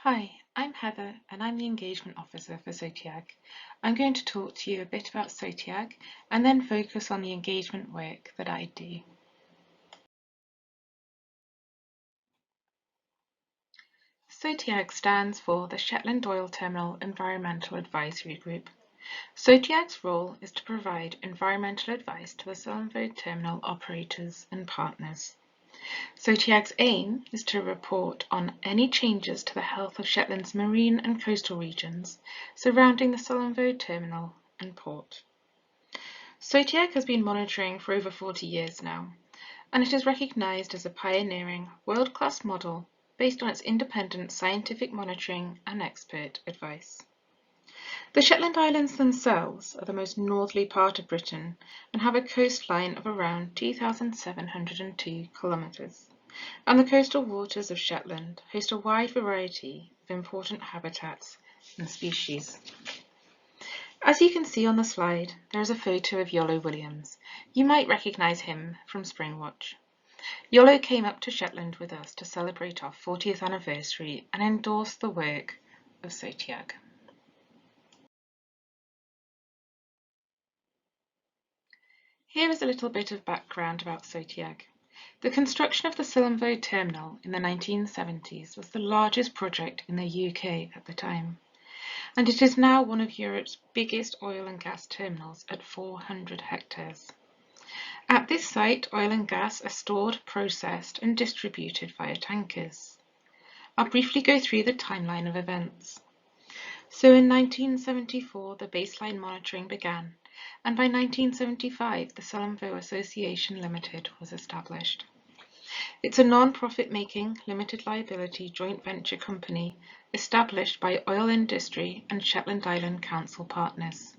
Hi, I'm Heather and I'm the Engagement Officer for SOTEAG. I'm going to talk to you a bit about SOTEAG and then focus on the engagement work that I do. SOTEAG stands for the Shetland Oil Terminal Environmental Advisory Group. SOTEAG's role is to provide environmental advice to the Sullom terminal operators and partners. SOTEAG's aim is to report on any changes to the health of Shetland's marine and coastal regions surrounding the Sullom terminal and port. SOTEAG has been monitoring for over 40 years now, and it is recognised as a pioneering, world-class model based on its independent scientific monitoring and expert advice. The Shetland Islands themselves are the most northerly part of Britain and have a coastline of around 2,702 kilometres, and the coastal waters of Shetland host a wide variety of important habitats and species. As you can see on the slide, there is a photo of Iolo Williams. You might recognise him from Springwatch. Iolo came up to Shetland with us to celebrate our 40th anniversary and endorse the work of SOTEAG. Here is a little bit of background about SOTEAG. The construction of the Sullom terminal in the 1970s was the largest project in the UK at the time, and it is now one of Europe's biggest oil and gas terminals at 400 hectares. At this site, oil and gas are stored, processed and distributed via tankers. I'll briefly go through the timeline of events. So in 1974, the baseline monitoring began, and by 1975, the Sullom Association Limited was established. It's a non-profit making, limited liability joint venture company established by oil industry and Shetland Island Council partners.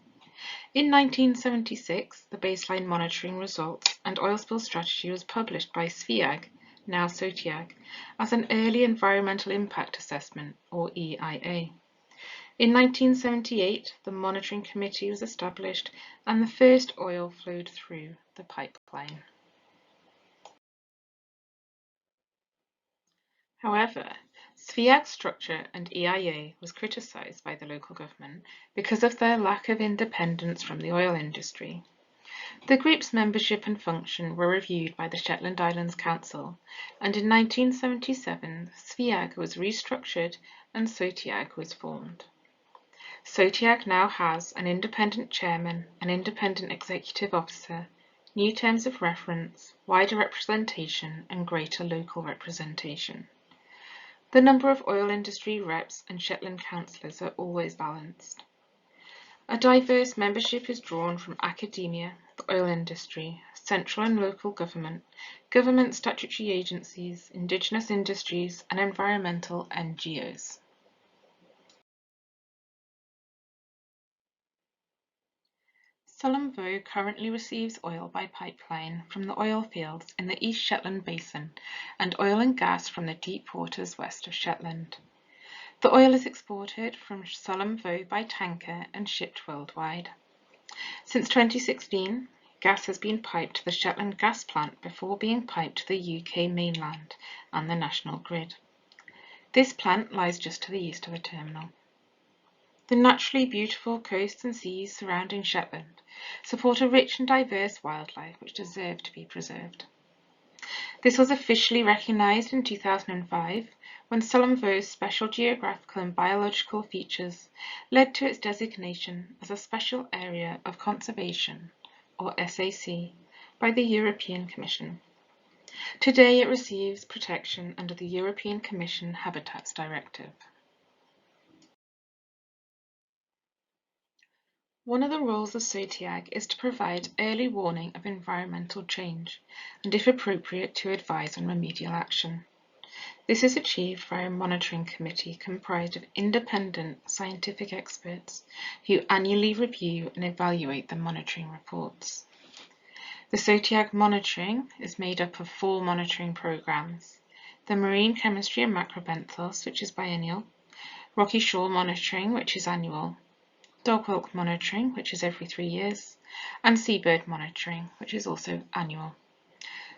In 1976, the baseline monitoring results and oil spill strategy was published by SOTEAG, now SOTEAG, as an early environmental impact assessment, or EIA. In 1978, the monitoring committee was established and the first oil flowed through the pipeline. However, SOTEAG's structure and EIA was criticised by the local government because of their lack of independence from the oil industry. The group's membership and function were reviewed by the Shetland Islands Council, and in 1977 SOTEAG was restructured and SOTEAG was formed. SOTEAG now has an independent chairman, an independent executive officer, new terms of reference, wider representation and greater local representation. The number of oil industry reps and Shetland councillors are always balanced. A diverse membership is drawn from academia, the oil industry, central and local government, government statutory agencies, indigenous industries and environmental NGOs. Sullom currently receives oil by pipeline from the oil fields in the East Shetland Basin and oil and gas from the deep waters west of Shetland. The oil is exported from Sullom by tanker and shipped worldwide. Since 2016, gas has been piped to the Shetland gas plant before being piped to the UK mainland and the national grid. This plant lies just to the east of the terminal. The naturally beautiful coasts and seas surrounding Shetland support a rich and diverse wildlife which deserve to be preserved. This was officially recognised in 2005 when Sullom's special geographical and biological features led to its designation as a Special Area of Conservation, or SAC, by the European Commission. Today it receives protection under the European Commission Habitats Directive. One of the roles of SOTEAG is to provide early warning of environmental change and, if appropriate, to advise on remedial action. This is achieved via a monitoring committee comprised of independent scientific experts who annually review and evaluate the monitoring reports. The SOTEAG monitoring is made up of 4 monitoring programs: the Marine Chemistry and Macrobenthos, which is biennial, Rocky Shore Monitoring, which is annual, Dog Whelk Monitoring, which is every 3 years, and Seabird Monitoring, which is also annual.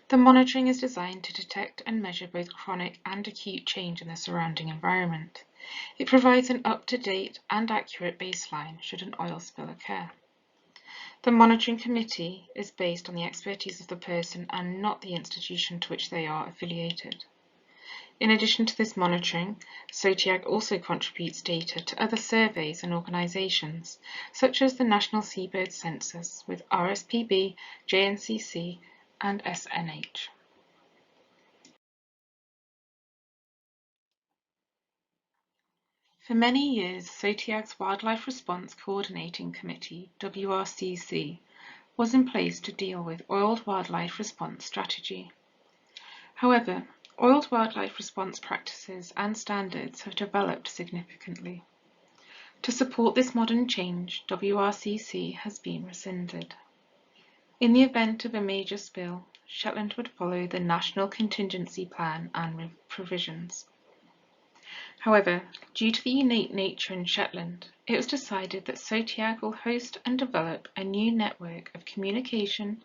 The monitoring is designed to detect and measure both chronic and acute change in the surrounding environment. It provides an up-to-date and accurate baseline should an oil spill occur. The monitoring committee is based on the expertise of the person and not the institution to which they are affiliated. In addition to this monitoring, SOTEAG also contributes data to other surveys and organisations, such as the National Seabird Census with RSPB, JNCC and SNH. For many years, SOTEAG's Wildlife Response Coordinating Committee, WRCC, was in place to deal with oiled wildlife response strategy. However, oiled wildlife response practices and standards have developed significantly. To support this modern change, WRCC has been rescinded. In the event of a major spill, Shetland would follow the National Contingency Plan and provisions. However, due to the unique nature in Shetland, it was decided that SOTEAG will host and develop a new network of communication,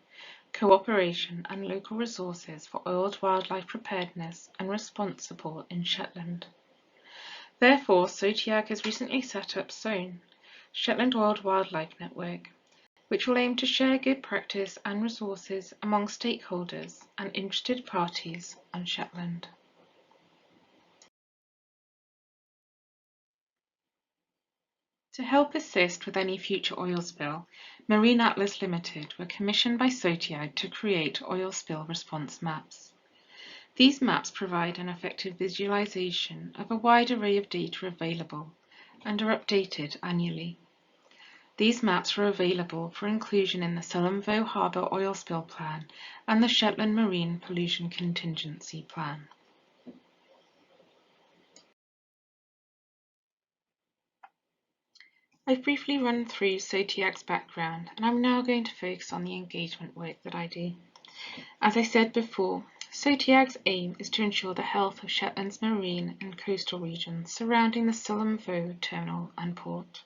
cooperation and local resources for oiled wildlife preparedness and response support in Shetland. Therefore, SOTEAG has recently set up SONE, Shetland Oiled Wildlife Network, which will aim to share good practice and resources among stakeholders and interested parties on Shetland. To help assist with any future oil spill, Marine Atlas Limited were commissioned by SOTEAG to create oil spill response maps. These maps provide an effective visualization of a wide array of data available and are updated annually. These maps are available for inclusion in the Sullom Harbour Oil Spill Plan and the Shetland Marine Pollution Contingency Plan. I've briefly run through SOTEAG's background, and I'm now going to focus on the engagement work that I do. As I said before, SOTEAG's aim is to ensure the health of Shetland's marine and coastal regions surrounding the Sullom Voe terminal and port.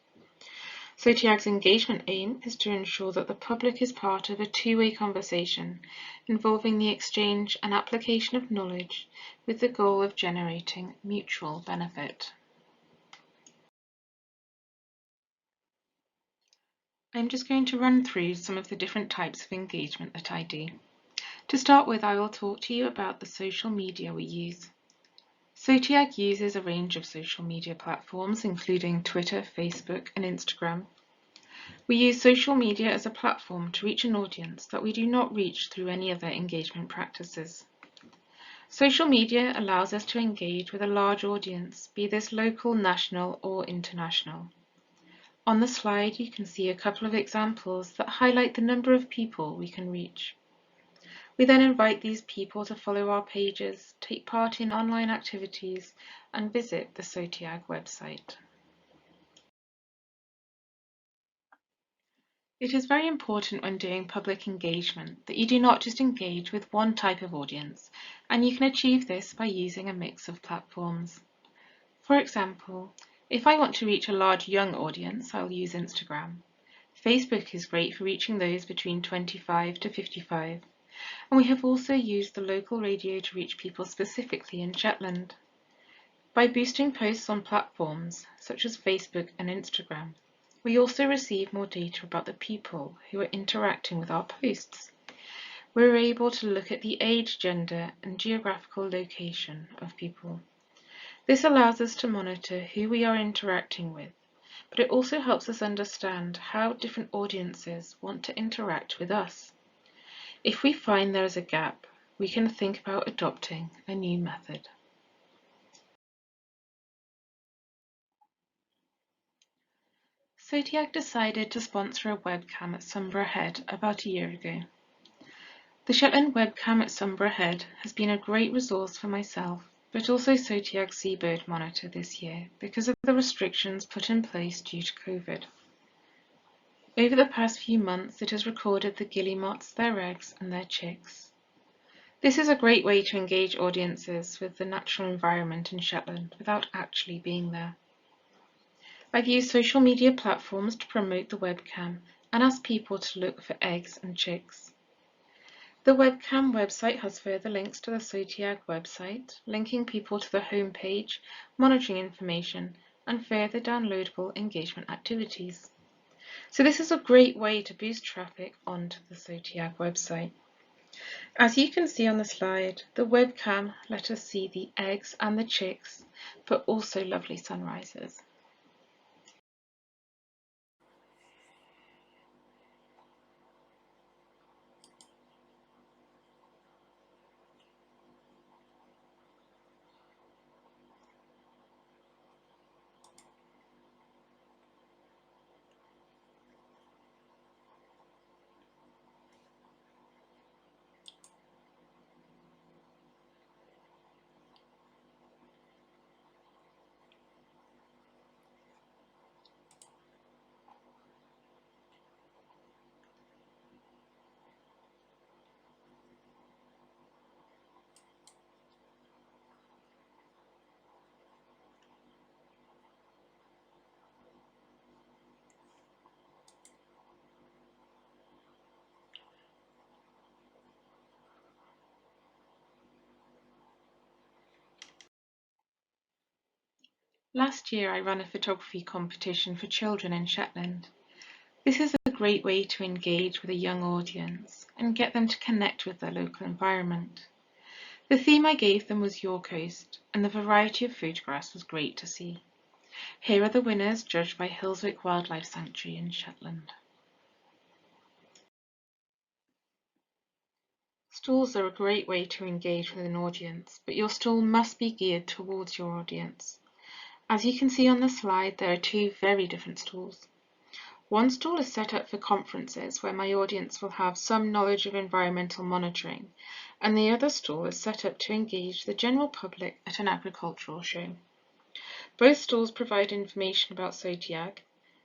SOTEAG's engagement aim is to ensure that the public is part of a two-way conversation involving the exchange and application of knowledge with the goal of generating mutual benefit. I'm just going to run through some of the different types of engagement that I do. To start with, I will talk to you about the social media we use. SOTEAG uses a range of social media platforms, including Twitter, Facebook, and Instagram. We use social media as a platform to reach an audience that we do not reach through any other engagement practices. Social media allows us to engage with a large audience, be this local, national, or international. On the slide, you can see a couple of examples that highlight the number of people we can reach. We then invite these people to follow our pages, take part in online activities, and visit the SOTEAG website. It is very important when doing public engagement that you do not just engage with one type of audience, and you can achieve this by using a mix of platforms. For example, if I want to reach a large young audience, I'll use Instagram. Facebook is great for reaching those between 25 to 55, and we have also used the local radio to reach people specifically in Shetland. By boosting posts on platforms such as Facebook and Instagram, we also receive more data about the people who are interacting with our posts. We're able to look at the age, gender, and geographical location of people. This allows us to monitor who we are interacting with, but it also helps us understand how different audiences want to interact with us. If we find there is a gap, we can think about adopting a new method. SOTEAG decided to sponsor a webcam at Sunborough Head about a year ago. The Shetland webcam at Sunborough Head has been a great resource for myself, but also SOTEAG Seabird Monitor this year because of the restrictions put in place due to COVID. Over the past few months, it has recorded the guillemots, their eggs, and their chicks. This is a great way to engage audiences with the natural environment in Shetland without actually being there. I've used social media platforms to promote the webcam and ask people to look for eggs and chicks. The webcam website has further links to the SOTEAG website, linking people to the home page, monitoring information, and further downloadable engagement activities. So this is a great way to boost traffic onto the SOTEAG website. As you can see on the slide, the webcam let us see the eggs and the chicks, but also lovely sunrises. Last year I ran a photography competition for children in Shetland. This is a great way to engage with a young audience and get them to connect with their local environment. The theme I gave them was Your Coast, and the variety of photographs was great to see. Here are the winners, judged by Hillswick Wildlife Sanctuary in Shetland. Stalls are a great way to engage with an audience, but your stall must be geared towards your audience. As you can see on the slide, there are two very different stalls. One stall is set up for conferences where my audience will have some knowledge of environmental monitoring, and the other stall is set up to engage the general public at an agricultural show. Both stalls provide information about SOTEAG,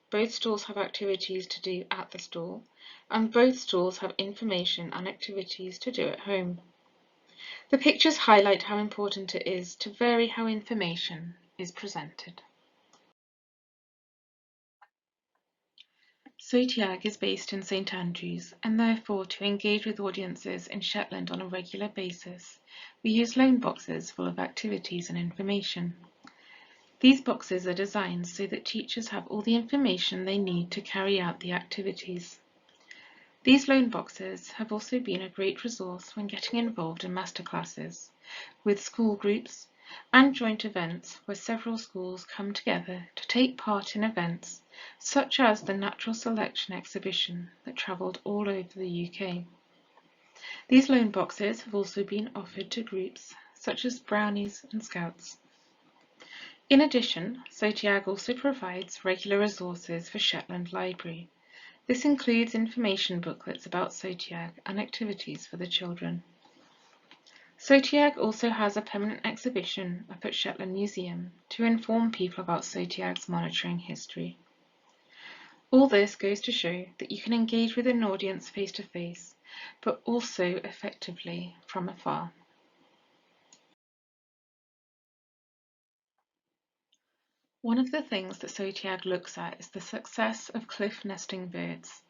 both stalls have activities to do at the stall, and both stalls have information and activities to do at home. The pictures highlight how important it is to vary how information is presented. SOTEAG is based in St Andrews, and therefore to engage with audiences in Shetland on a regular basis, we use loan boxes full of activities and information. These boxes are designed so that teachers have all the information they need to carry out the activities. These loan boxes have also been a great resource when getting involved in masterclasses, with school groups, and joint events where several schools come together to take part in events such as the Natural Selection exhibition that travelled all over the UK. These loan boxes have also been offered to groups such as Brownies and Scouts. In addition, SOTEAG also provides regular resources for Shetland Library. This includes information booklets about SOTEAG and activities for the children. SOTEAG also has a permanent exhibition up at Shetland Museum to inform people about SOTEAG's monitoring history. All this goes to show that you can engage with an audience face-to-face, but also effectively from afar. One of the things that SOTEAG looks at is the success of cliff nesting birds.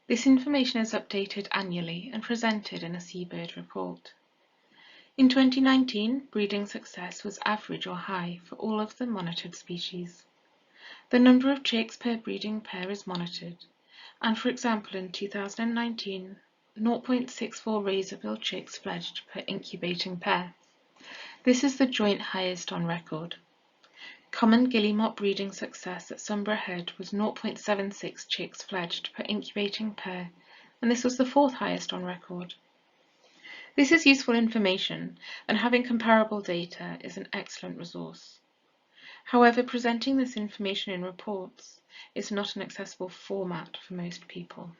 This information is updated annually and presented in a seabird report. In 2019, breeding success was average or high for all of the monitored species. The number of chicks per breeding pair is monitored, and for example in 2019, 0.64 razorbill chicks fledged per incubating pair. This is the joint highest on record. Common guillemot breeding success at Sunborough Head was 0.76 chicks fledged per incubating pair, and this was the fourth highest on record. This is useful information, and having comparable data is an excellent resource. However, presenting this information in reports is not an accessible format for most people.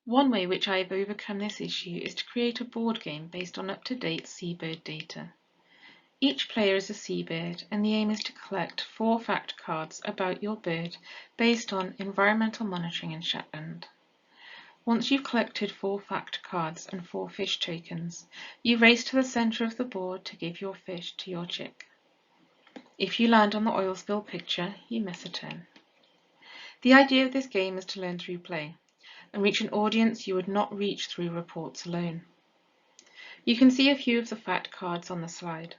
One way which I have overcome this issue is to create a board game based on up-to-date seabird data. Each player is a seabird, and the aim is to collect 4 fact cards about your bird based on environmental monitoring in Shetland. Once you've collected 4 fact cards and 4 fish tokens, you race to the centre of the board to give your fish to your chick. If you land on the oil spill picture, you miss a turn. The idea of this game is to learn through play and reach an audience you would not reach through reports alone. You can see a few of the fact cards on the slide.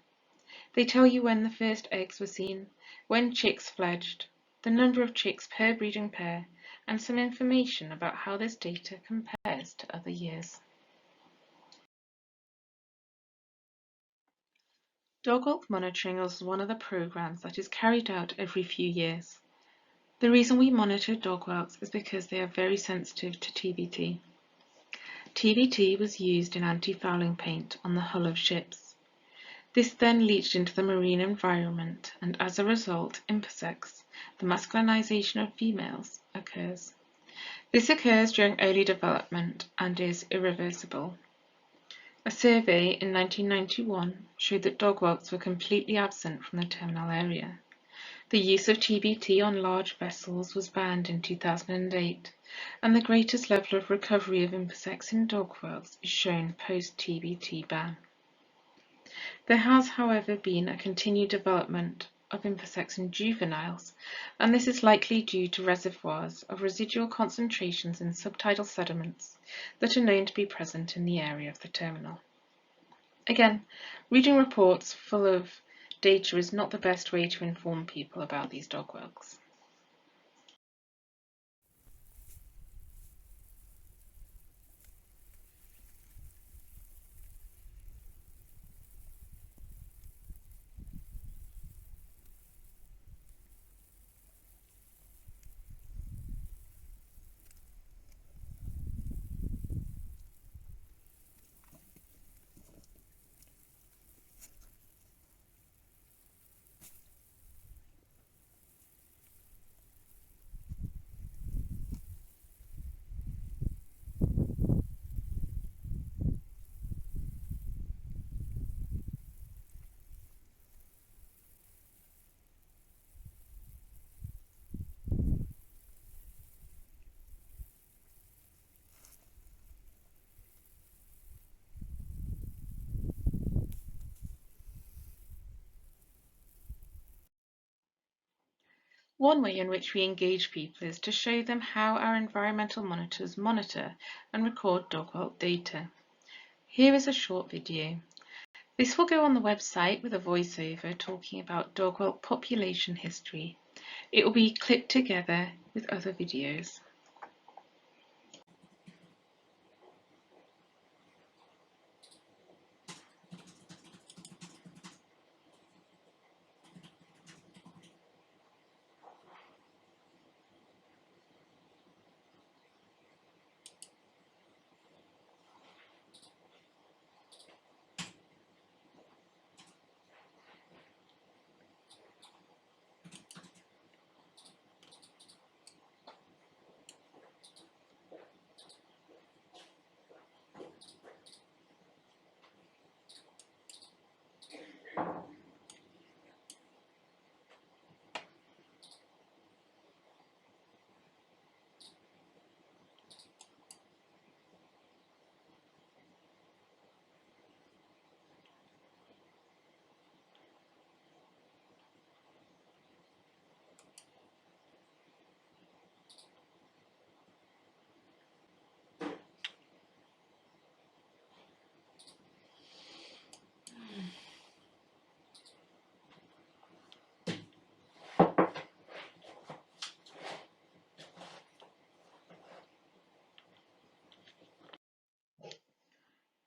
They tell you when the first eggs were seen, when chicks fledged, the number of chicks per breeding pair, and some information about how this data compares to other years. Dog whelk monitoring is one of the programs that is carried out every few years. The reason we monitor dog whelks is because they are very sensitive to TBT. TBT was used in anti-fouling paint on the hull of ships. This then leached into the marine environment, and as a result, intersex, the masculinization of females, occurs. This occurs during early development and is irreversible. A survey in 1991 showed that dog whelks were completely absent from the terminal area. The use of TBT on large vessels was banned in 2008, and the greatest level of recovery of intersex in dog whelks is shown post-TBT ban. There has, however, been a continued development of intersex in juveniles, and this is likely due to reservoirs of residual concentrations in subtidal sediments that are known to be present in the area of the terminal. Again, reading reports full of data is not the best way to inform people about these dog whelks. One way in which we engage people is to show them how our environmental monitors monitor and record dog whelk data. Here is a short video. This will go on the website with a voiceover talking about dog whelk population history. It will be clipped together with other videos.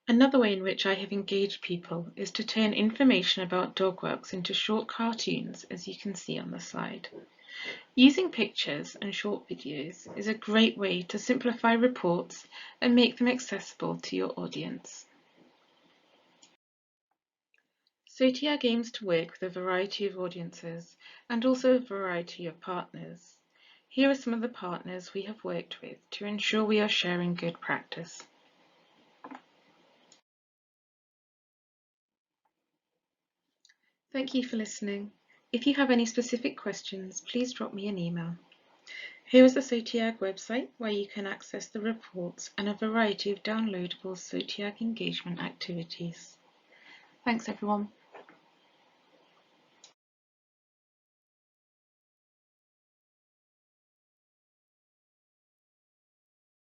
Another way in which I have engaged people is to turn information about dog whelks into short cartoons, as you can see on the slide. Using pictures and short videos is a great way to simplify reports and make them accessible to your audience. SOTEAG aims to work with a variety of audiences and also a variety of partners. Here are some of the partners we have worked with to ensure we are sharing good practice. Thank you for listening. If you have any specific questions, please drop me an email. Here is the SOTEAG website where you can access the reports and a variety of downloadable SOTEAG engagement activities. Thanks everyone.